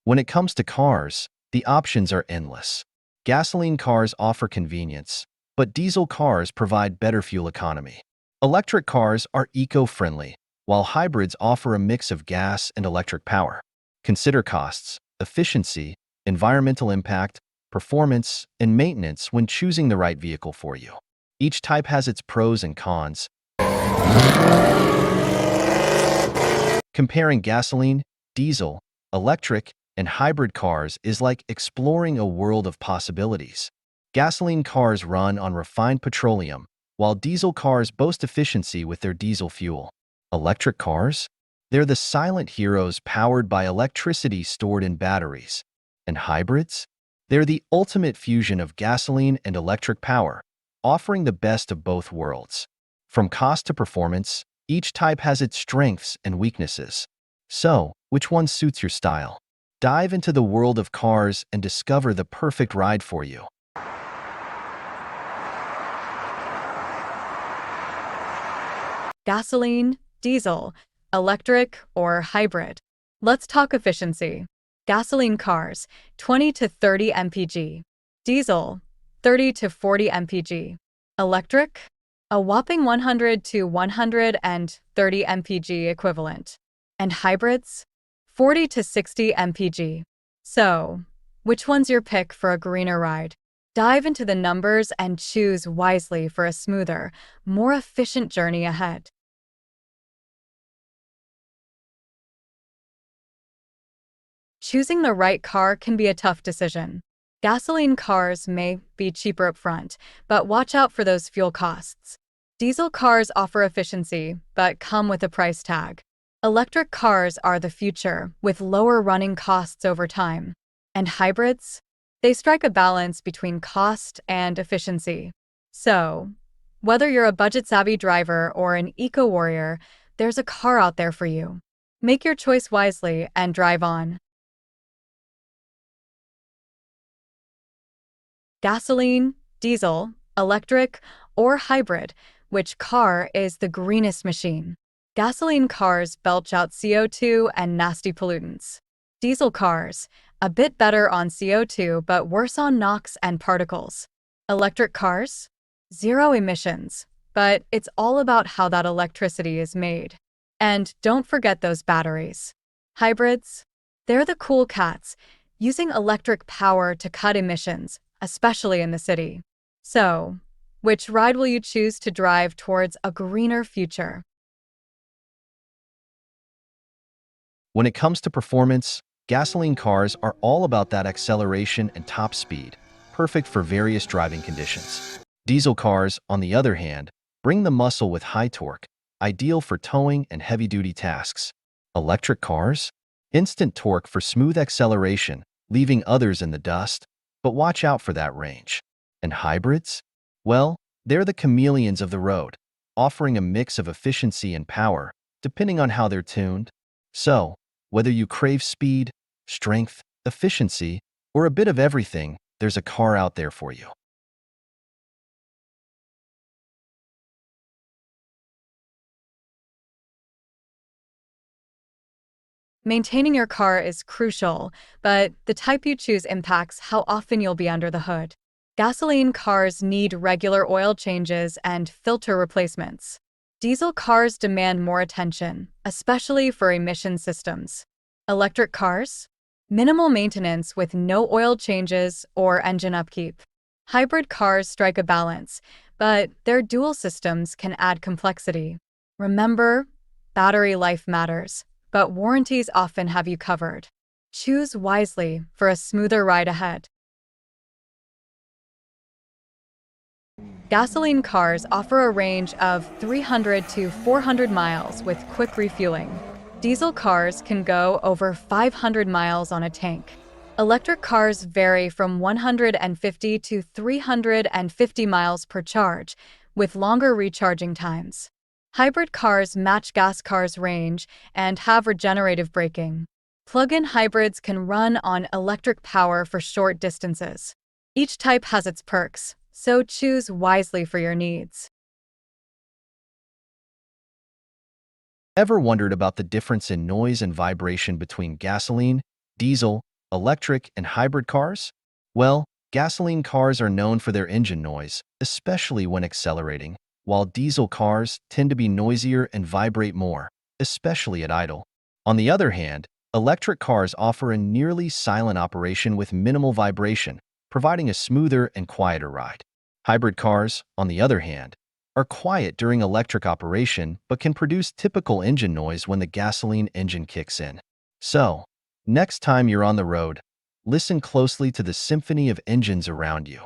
When it comes to cars, the options are endless. Gasoline cars offer convenience, but diesel cars provide better fuel economy. Electric cars are eco-friendly, while hybrids offer a mix of gas and electric power. Consider costs, efficiency, environmental impact, performance, and maintenance when choosing the right vehicle for you. Each type has its pros and cons. Comparing gasoline, diesel, electric, and hybrid cars is like exploring a world of possibilities. Gasoline cars run on refined petroleum, while diesel cars boast efficiency with their diesel fuel. Electric cars? They're the silent heroes powered by electricity stored in batteries. And hybrids? They're the ultimate fusion of gasoline and electric power, offering the best of both worlds. From cost to performance, each type has its strengths and weaknesses. So, which one suits your style? Dive into the world of cars and discover the perfect ride for you. Gasoline, diesel, electric, or hybrid. Let's talk efficiency. Gasoline cars, 20 to 30 mpg. Diesel, 30 to 40 mpg. Electric, a whopping 100 to 130 mpg equivalent. And hybrids, 40 to 60 mpg. So, which one's your pick for a greener ride? Dive into the numbers and choose wisely for a smoother, more efficient journey ahead. Choosing the right car can be a tough decision. Gasoline cars may be cheaper up front, but watch out for those fuel costs. Diesel cars offer efficiency, but come with a price tag. Electric cars are the future, with lower running costs over time. And hybrids? They strike a balance between cost and efficiency. So, whether you're a budget-savvy driver or an eco-warrior, there's a car out there for you. Make your choice wisely and drive on. Gasoline, diesel, electric, or hybrid, which car is the greenest machine? Gasoline cars belch out CO2 and nasty pollutants. Diesel cars, a bit better on CO2 but worse on NOx and particles. Electric cars? Zero emissions, but it's all about how that electricity is made. And don't forget those batteries. Hybrids? They're the cool cats, using electric power to cut emissions, especially in the city. So, which ride will you choose to drive towards a greener future? When it comes to performance, gasoline cars are all about that acceleration and top speed, perfect for various driving conditions. Diesel cars, on the other hand, bring the muscle with high torque, ideal for towing and heavy-duty tasks. Electric cars? Instant torque for smooth acceleration, leaving others in the dust, but watch out for that range. And hybrids? Well, they're the chameleons of the road, offering a mix of efficiency and power, depending on how they're tuned. So, whether you crave speed, strength, efficiency, or a bit of everything, there's a car out there for you. Maintaining your car is crucial, but the type you choose impacts how often you'll be under the hood. Gasoline cars need regular oil changes and filter replacements. Diesel cars demand more attention, especially for emission systems. Electric cars? Minimal maintenance with no oil changes or engine upkeep. Hybrid cars strike a balance, but their dual systems can add complexity. Remember, battery life matters, but warranties often have you covered. Choose wisely for a smoother ride ahead. Gasoline cars offer a range of 300 to 400 miles with quick refueling. Diesel cars can go over 500 miles on a tank. Electric cars vary from 150 to 350 miles per charge, with longer recharging times. Hybrid cars match gas cars' range and have regenerative braking. Plug-in hybrids can run on electric power for short distances. Each type has its perks, so choose wisely for your needs. Ever wondered about the difference in noise and vibration between gasoline, diesel, Electric and hybrid cars? Well, gasoline cars are known for their engine noise, especially when accelerating, while diesel cars tend to be noisier and vibrate more, especially at idle. On the other hand, electric cars offer a nearly silent operation with minimal vibration, providing a smoother and quieter ride. Hybrid cars, on the other hand, are quiet during electric operation but can produce typical engine noise when the gasoline engine kicks in. So, next time you're on the road, listen closely to the symphony of engines around you.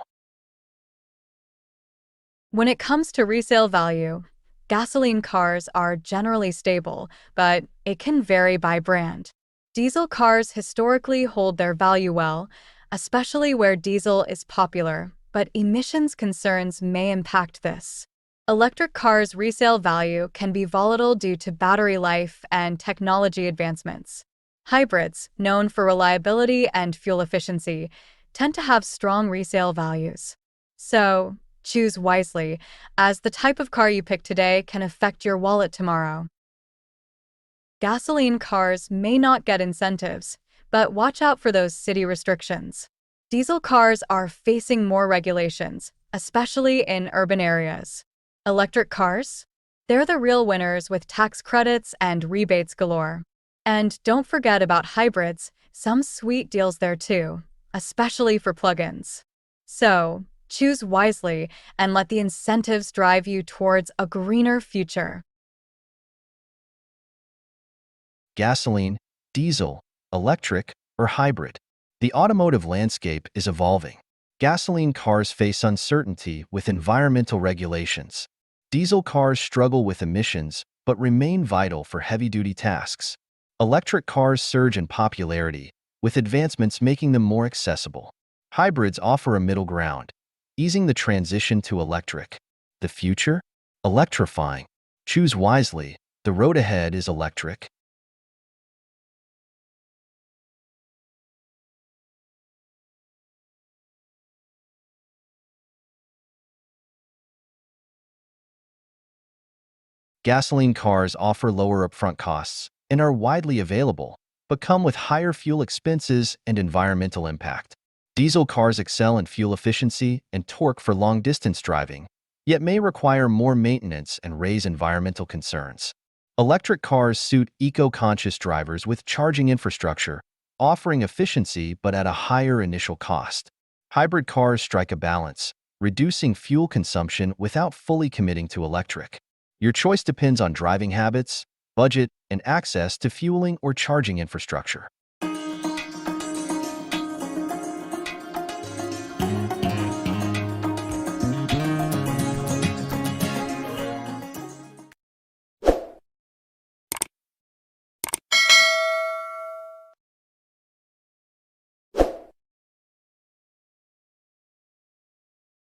When it comes to resale value, gasoline cars are generally stable, but it can vary by brand. Diesel cars historically hold their value well, especially where diesel is popular, but emissions concerns may impact this. Electric cars' resale value can be volatile due to battery life and technology advancements. Hybrids, known for reliability and fuel efficiency, tend to have strong resale values. So, choose wisely, as the type of car you pick today can affect your wallet tomorrow. Gasoline cars may not get incentives, but watch out for those city restrictions. Diesel cars are facing more regulations, especially in urban areas. Electric cars? They're the real winners with tax credits and rebates galore. And don't forget about hybrids, some sweet deals there too, especially for plug-ins. So, choose wisely and let the incentives drive you towards a greener future. Gasoline, diesel, electric, or hybrid. The automotive landscape is evolving. Gasoline cars face uncertainty with environmental regulations. Diesel cars struggle with emissions but remain vital for heavy-duty tasks. Electric cars surge in popularity, with advancements making them more accessible. Hybrids offer a middle ground, easing the transition to electric. The future? Electrifying. Choose wisely. The road ahead is electric. Gasoline cars offer lower upfront costs and are widely available, but come with higher fuel expenses and environmental impact. Diesel cars excel in fuel efficiency and torque for long-distance driving, yet may require more maintenance and raise environmental concerns. Electric cars suit eco-conscious drivers with charging infrastructure, offering efficiency but at a higher initial cost. Hybrid cars strike a balance, reducing fuel consumption without fully committing to electric. Your choice depends on driving habits, budget, and access to fueling or charging infrastructure.